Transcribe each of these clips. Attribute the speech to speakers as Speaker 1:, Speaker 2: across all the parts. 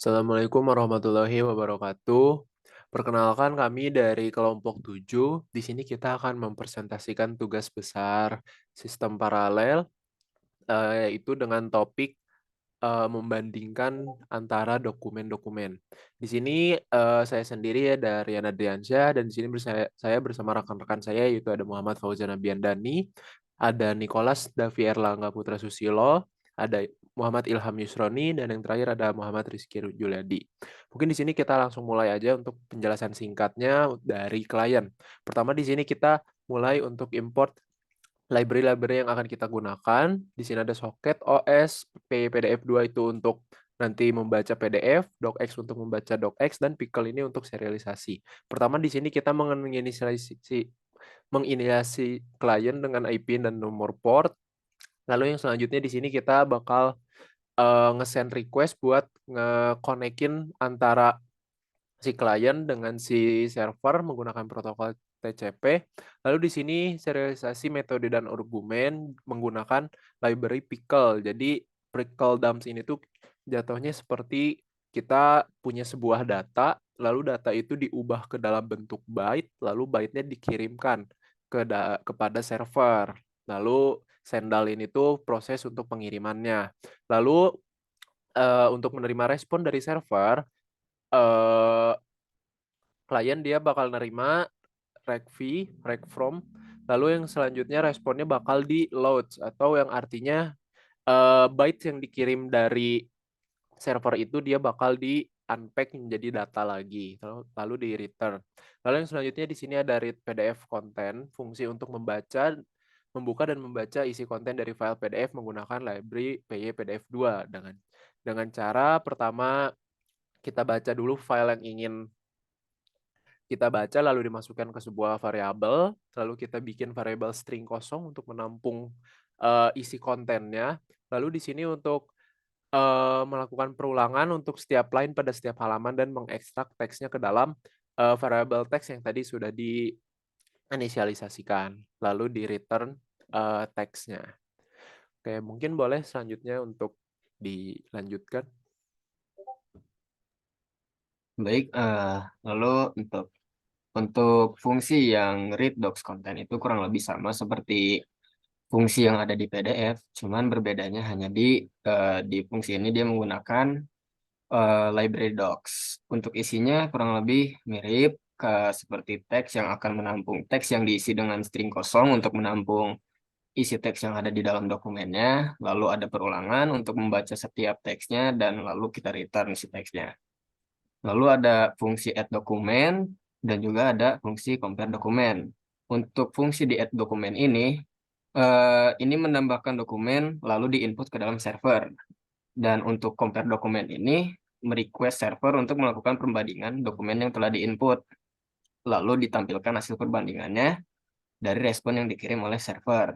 Speaker 1: Assalamualaikum warahmatullahi wabarakatuh. Perkenalkan kami dari kelompok 7. Di sini kita akan mempresentasikan tugas besar sistem paralel, yaitu dengan topik membandingkan antara dokumen-dokumen. Di sini saya sendiri ya dari Yana Driansyah, dan di sini saya bersama rekan-rekan saya yaitu ada Muhammad Fauzan Abiandani, ada Nicholas Davi Erlangga Putra Susilo, ada Muhammad Ilham Yusroni, dan yang terakhir ada Muhammad Rizky Juliadi. Mungkin di sini kita langsung mulai aja untuk penjelasan singkatnya dari klien. Pertama di sini kita mulai untuk import library-library yang akan kita gunakan. Di sini ada socket, OS, PDF2 itu untuk nanti membaca PDF, docx untuk membaca docx, dan pickle ini untuk serialisasi. Pertama di sini kita menginisiasi klien dengan IP dan nomor port. Lalu yang selanjutnya di sini kita bakal nge-send request buat nge-connect-in antara si klien dengan si server menggunakan protokol TCP. Lalu di sini serialisasi metode dan argumen menggunakan library pickle. Jadi pickle dumps ini tuh jatuhnya seperti kita punya sebuah data, lalu data itu diubah ke dalam bentuk byte, lalu byte-nya dikirimkan kepada server. Lalu sendal ini tuh proses untuk pengirimannya. Lalu untuk menerima respon dari server, eh, klien dia bakal nerima req from, lalu yang selanjutnya responnya bakal di load, atau yang artinya bytes yang dikirim dari server itu dia bakal di unpack menjadi data lagi, lalu di return. Lalu yang selanjutnya di sini ada read PDF content, fungsi untuk membuka dan membaca isi konten dari file PDF menggunakan library PY-PDF2 dengan cara pertama kita baca dulu file yang ingin kita baca, lalu dimasukkan ke sebuah variabel, lalu kita bikin variabel string kosong untuk menampung isi kontennya. Lalu di sini untuk melakukan perulangan untuk setiap line pada setiap halaman dan mengekstrak teksnya ke dalam variabel teks yang tadi sudah diinisialisasikan. Lalu di return teksnya. Oke, mungkin boleh selanjutnya untuk dilanjutkan.
Speaker 2: Baik, lalu untuk fungsi yang read docs content itu kurang lebih sama seperti fungsi yang ada di PDF, cuman berbedanya hanya di fungsi ini dia menggunakan library docs. Untuk isinya kurang lebih mirip seperti teks yang akan menampung teks yang diisi dengan string kosong untuk menampung isi teks yang ada di dalam dokumennya, lalu ada perulangan untuk membaca setiap teksnya dan lalu kita return isi teksnya. Lalu ada fungsi add dokumen dan juga ada fungsi compare dokumen. Untuk fungsi di add dokumen ini menambahkan dokumen lalu diinput ke dalam server. Dan untuk compare dokumen ini merequest server untuk melakukan perbandingan dokumen yang telah diinput. Lalu ditampilkan hasil perbandingannya dari respon yang dikirim oleh server.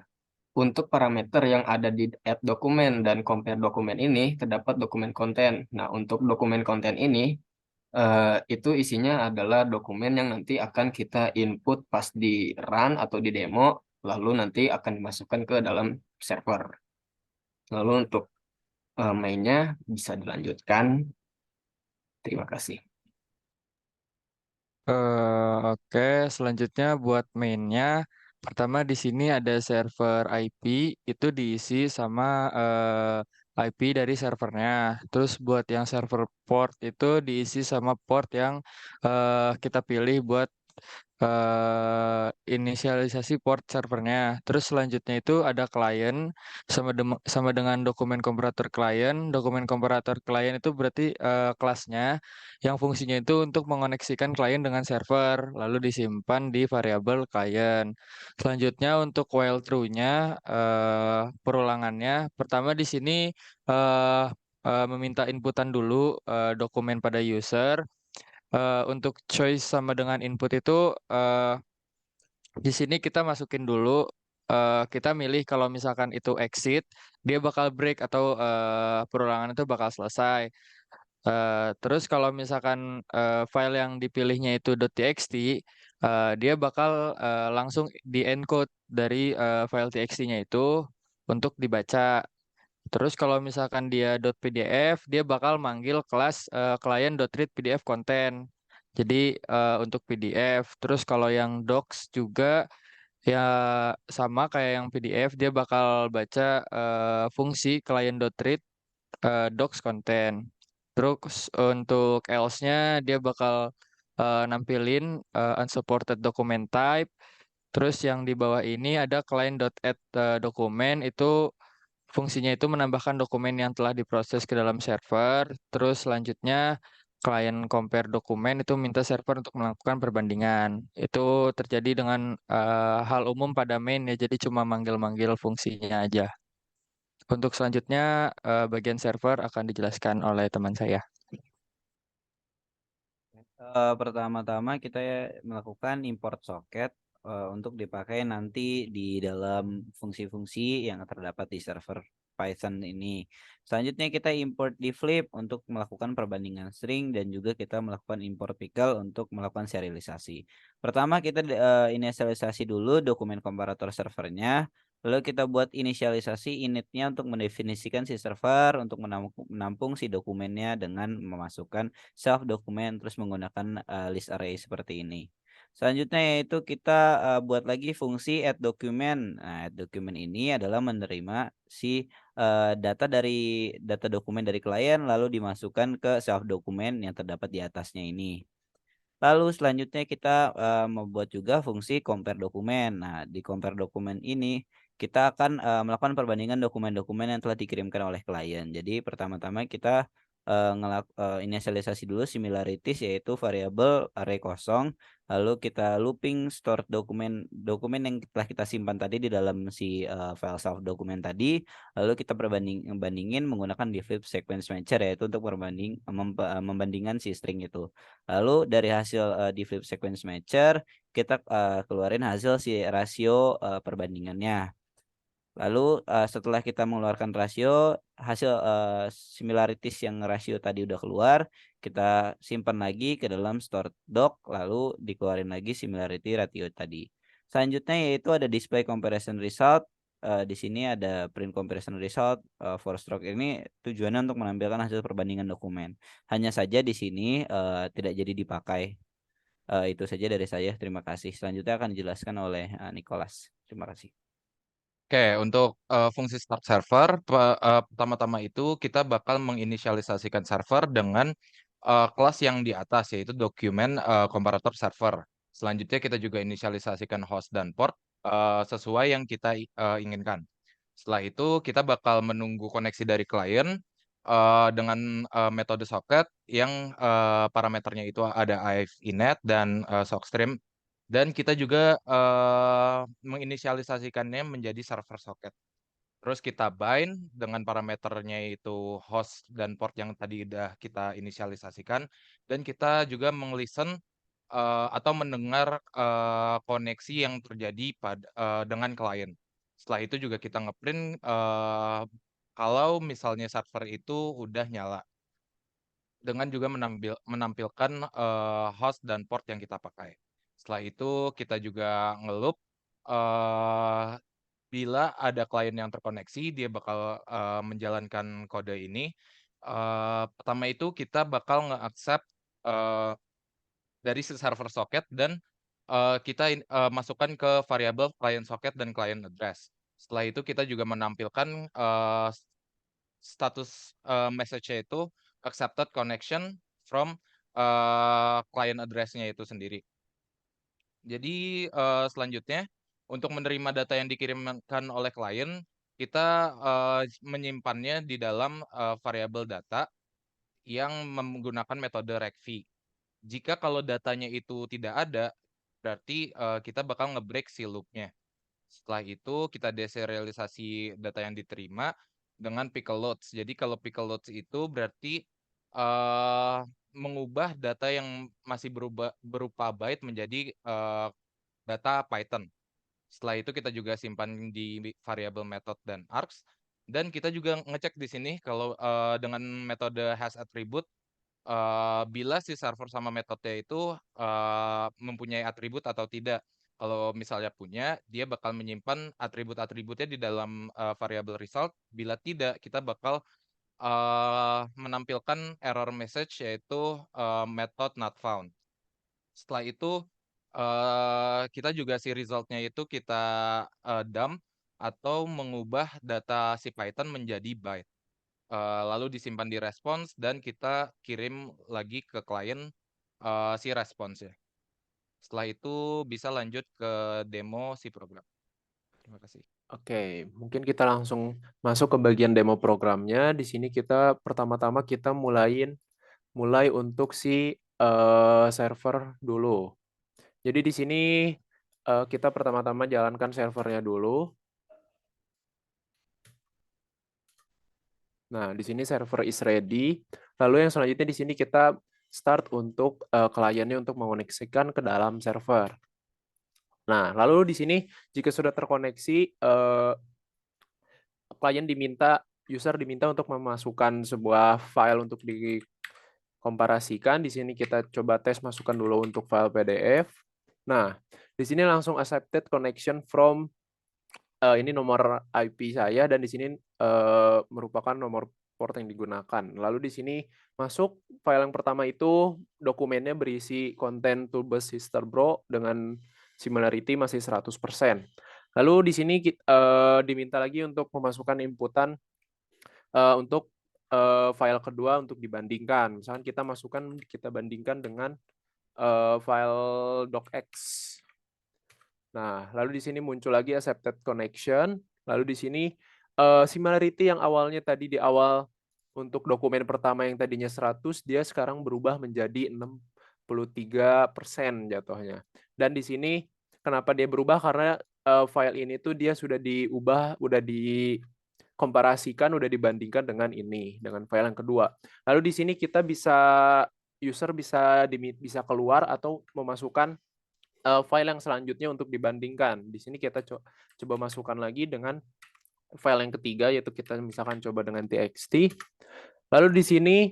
Speaker 2: Untuk parameter yang ada di add dokumen dan compare dokumen ini terdapat dokumen konten. Nah, untuk dokumen konten ini itu isinya adalah dokumen yang nanti akan kita input pas di run atau di demo, lalu nanti akan dimasukkan ke dalam server. Lalu untuk mainnya bisa dilanjutkan. Terima kasih.
Speaker 3: Oke, selanjutnya buat mainnya, pertama di sini ada server IP, itu diisi sama IP dari servernya. Terus buat yang server port itu diisi sama port yang kita pilih buat inisialisasi port servernya. Terus selanjutnya itu ada klien sama dengan dokumen komparator klien. Dokumen komparator klien itu berarti kelasnya yang fungsinya itu untuk mengoneksikan klien dengan server, lalu disimpan di variabel klien. Selanjutnya untuk while true-nya perulangannya, pertama di sini eh, meminta inputan dulu dokumen pada user. Untuk choice sama dengan input itu di sini kita masukin dulu, kita milih kalau misalkan itu exit, dia bakal break atau perulangan itu bakal selesai. Terus kalau misalkan file yang dipilihnya itu .txt, dia bakal langsung di encode dari file txt-nya itu untuk dibaca. Terus kalau misalkan dia .pdf, dia bakal manggil kelas client.read PDF content. Jadi untuk PDF. Terus kalau yang docs juga ya sama kayak yang PDF, dia bakal baca fungsi client.read docs content. Terus untuk else-nya dia bakal nampilin unsupported document type. Terus yang di bawah ini ada client.add dokumen, itu fungsinya itu menambahkan dokumen yang telah diproses ke dalam server. Terus selanjutnya client compare dokumen itu minta server untuk melakukan perbandingan. Itu terjadi dengan hal umum pada main ya, jadi cuma manggil-manggil fungsinya aja. Untuk selanjutnya bagian server akan dijelaskan oleh teman saya.
Speaker 4: Pertama-tama kita melakukan import soket untuk dipakai nanti di dalam fungsi-fungsi yang terdapat di server Python ini. Selanjutnya kita import divlib untuk melakukan perbandingan string dan juga kita melakukan import pickle untuk melakukan serialisasi. Pertama kita inisialisasi dulu dokumen komparator servernya. Lalu kita buat inisialisasi initnya untuk mendefinisikan si server untuk menampung si dokumennya dengan memasukkan self dokumen terus menggunakan list array seperti ini. Selanjutnya yaitu kita buat lagi fungsi add document. Nah, add document ini adalah menerima si data dokumen dari klien lalu dimasukkan ke self dokumen yang terdapat di atasnya ini. Lalu selanjutnya kita membuat juga fungsi compare dokumen. Nah, di compare dokumen ini kita akan melakukan perbandingan dokumen-dokumen yang telah dikirimkan oleh klien. Jadi pertama-tama kita inisialisasi dulu similarities yaitu variabel array kosong. Lalu kita looping store dokumen yang telah kita simpan tadi di dalam si file self dokumen tadi. Lalu kita bandingin menggunakan divlib sequence matcher yaitu untuk membandingkan si string itu. Lalu dari hasil divlib sequence matcher kita keluarin hasil si rasio perbandingannya. Lalu setelah kita mengeluarkan rasio, hasil similarities yang rasio tadi udah keluar, kita simpan lagi ke dalam stored doc, lalu dikeluarin lagi similarity ratio tadi. Selanjutnya yaitu ada display comparison result. Di sini ada print comparison result for stroke ini tujuannya untuk menampilkan hasil perbandingan dokumen. Hanya saja di sini tidak jadi dipakai. Itu saja dari saya. Terima kasih. Selanjutnya akan dijelaskan oleh Nicholas. Terima kasih.
Speaker 5: Oke, untuk fungsi start server, pertama-tama itu kita bakal menginisialisasikan server dengan kelas yang di atas, yaitu dokumen komparator server. Selanjutnya kita juga inisialisasikan host dan port sesuai yang kita inginkan. Setelah itu kita bakal menunggu koneksi dari klien dengan metode socket yang parameternya itu ada inet dan sockstream. Dan kita juga menginisialisasikannya menjadi server socket. Terus kita bind dengan parameternya itu host dan port yang tadi udah kita inisialisasikan. Dan kita juga menglisten atau mendengar koneksi yang terjadi dengan klien. Setelah itu juga kita ngeprint kalau misalnya server itu udah nyala. Dengan juga menampilkan host dan port yang kita pakai. Setelah itu kita juga ngeloop bila ada klien yang terkoneksi, dia bakal menjalankan kode ini. Pertama itu kita bakal nge-accept dari si server socket dan kita masukkan ke variabel client socket dan client address. Setelah itu kita juga menampilkan status message-nya itu accepted connection from client address-nya itu sendiri. Jadi selanjutnya untuk menerima data yang dikirimkan oleh klien, kita menyimpannya di dalam variabel data yang menggunakan metode recv. Jika kalau datanya itu tidak ada, berarti kita bakal nge-break si loop-nya. Setelah itu kita deserialisasi data yang diterima dengan pickle loads. Jadi kalau pickle loads itu berarti mengubah data yang masih berupa byte menjadi data Python. Setelah itu kita juga simpan di variabel method dan args. Dan kita juga ngecek di sini kalau dengan metode has attribute bila si server sama metodenya itu mempunyai atribut atau tidak. Kalau misalnya punya, dia bakal menyimpan atribut-atributnya di dalam variable result. Bila tidak, kita bakal menampilkan error message yaitu method not found. Setelah itu kita juga si resultnya itu kita dump atau mengubah data si Python menjadi byte. Lalu disimpan di response dan kita kirim lagi ke klien si response ya. Setelah itu bisa lanjut ke demo si program. Terima kasih.
Speaker 1: Oke, mungkin kita langsung masuk ke bagian demo programnya. Di sini kita pertama-tama kita mulai untuk si server dulu. Jadi di sini kita pertama-tama jalankan servernya dulu. Nah, di sini server is ready. Lalu yang selanjutnya di sini kita start untuk kliennya untuk mengoneksikan ke dalam server. Nah, lalu di sini jika sudah terkoneksi, user diminta untuk memasukkan sebuah file untuk dikomparasikan. Di sini kita coba tes masukkan dulu untuk file PDF. Nah, di sini langsung accepted connection from ini nomor IP saya dan di sini merupakan nomor port yang digunakan. Lalu di sini masuk file yang pertama itu dokumennya berisi konten toolbus sister bro dengan similarity masih 100%. Lalu di sini diminta lagi untuk memasukkan inputan untuk file kedua untuk dibandingkan. Misalkan kita bandingkan dengan file docx. Nah, lalu di sini muncul lagi accepted connection. Lalu di sini similarity yang awalnya tadi di awal untuk dokumen pertama yang tadinya 100, dia sekarang berubah menjadi 63% jatuhnya. Dan di sini kenapa dia berubah? Karena file ini tuh dia sudah diubah, udah dikomparasikan, udah dibandingkan dengan ini, dengan file yang kedua. Lalu di sini kita user bisa keluar atau memasukkan file yang selanjutnya untuk dibandingkan. Di sini kita coba masukkan lagi dengan file yang ketiga, yaitu kita misalkan coba dengan txt. Lalu di sini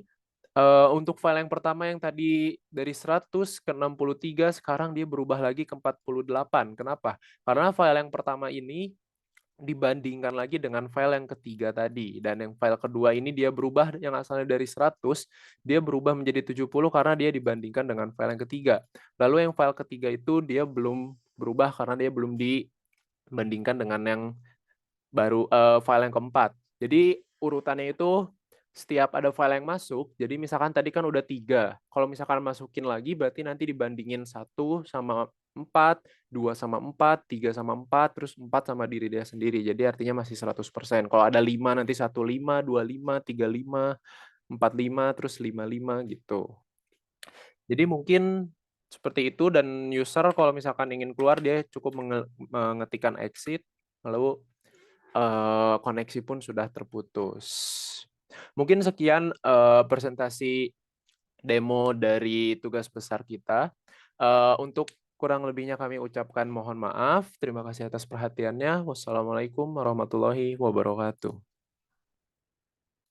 Speaker 1: untuk file yang pertama yang tadi dari 100 ke 63, sekarang dia berubah lagi ke 48. Kenapa? Karena file yang pertama ini dibandingkan lagi dengan file yang ketiga tadi. Dan yang file kedua ini dia berubah, yang asalnya dari 100, dia berubah menjadi 70 karena dia dibandingkan dengan file yang ketiga. Lalu yang file ketiga itu dia belum berubah karena dia belum dibandingkan dengan yang baru file yang keempat. Jadi urutannya itu setiap ada file yang masuk, jadi misalkan tadi kan udah 3. Kalau misalkan masukin lagi berarti nanti dibandingin 1 sama 4, 2 sama 4, 3 sama 4, terus 4 sama diri dia sendiri. Jadi artinya masih 100%. Kalau ada 5 nanti 15, 25, 35, 45, terus 55 gitu. Jadi mungkin seperti itu, dan user kalau misalkan ingin keluar dia cukup mengetikkan exit, lalu koneksi pun sudah terputus. Mungkin sekian presentasi demo dari tugas besar kita. Untuk kurang lebihnya kami ucapkan mohon maaf. Terima kasih atas perhatiannya. Wassalamualaikum warahmatullahi wabarakatuh.